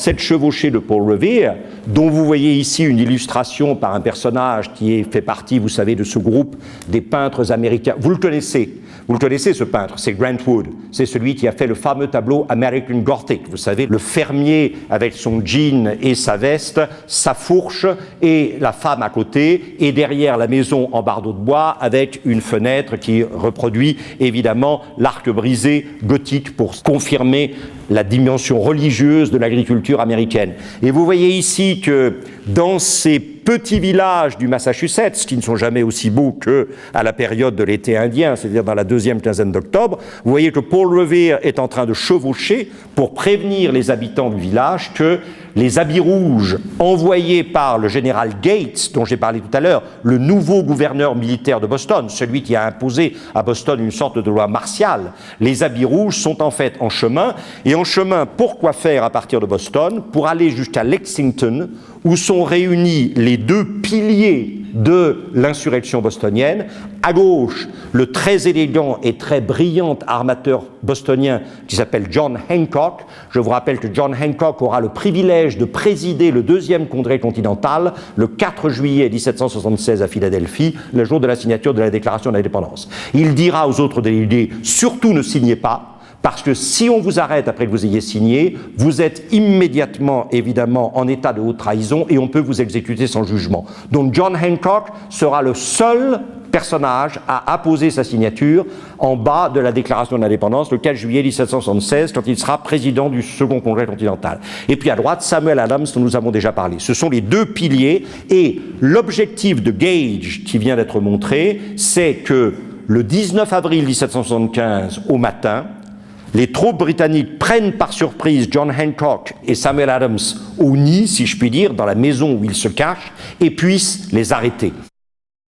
cette chevauchée de Paul Revere, dont vous voyez ici une illustration par un personnage qui fait partie, vous savez, de ce groupe des peintres américains. Vous le connaissez ce peintre, c'est Grant Wood. C'est celui qui a fait le fameux tableau American Gothic. Vous savez, le fermier avec son jean et sa veste, sa fourche et la femme à côté, et derrière la maison en bardeau de bois avec une fenêtre qui reproduit évidemment l'arc brisé gothique pour confirmer la dimension religieuse de l'agriculture américaine. Et vous voyez ici que dans ces petits villages du Massachusetts, qui ne sont jamais aussi beaux qu'à la période de l'été indien, c'est-à-dire dans la deuxième quinzaine d'octobre, vous voyez que Paul Revere est en train de chevaucher pour prévenir les habitants du village que les habits rouges envoyés par le général Gates, dont j'ai parlé tout à l'heure, le nouveau gouverneur militaire de Boston, celui qui a imposé à Boston une sorte de loi martiale, les habits rouges sont en fait en chemin. Et en chemin, pourquoi faire à partir de Boston? Pour aller jusqu'à Lexington, où sont réunis les deux piliers de l'insurrection bostonienne. À gauche, le très élégant et très brillant armateur bostonien qui s'appelle John Hancock. Je vous rappelle que John Hancock aura le privilège de présider le deuxième congrès continental le 4 juillet 1776 à Philadelphie, le jour de la signature de la déclaration de l'indépendance. Il dira aux autres délégués, surtout ne signez pas, parce que si on vous arrête après que vous ayez signé, vous êtes immédiatement, évidemment, en état de haute trahison et on peut vous exécuter sans jugement. Donc John Hancock sera le seul personnage à apposer sa signature en bas de la déclaration de l'indépendance le 4 juillet 1776, quand il sera président du second congrès continental. Et puis à droite, Samuel Adams, dont nous avons déjà parlé. Ce sont les deux piliers, et l'objectif de Gage, qui vient d'être montré, c'est que le 19 avril 1775, au matin, les troupes britanniques prennent par surprise John Hancock et Samuel Adams au nid, si je puis dire, dans la maison où ils se cachent, et puissent les arrêter.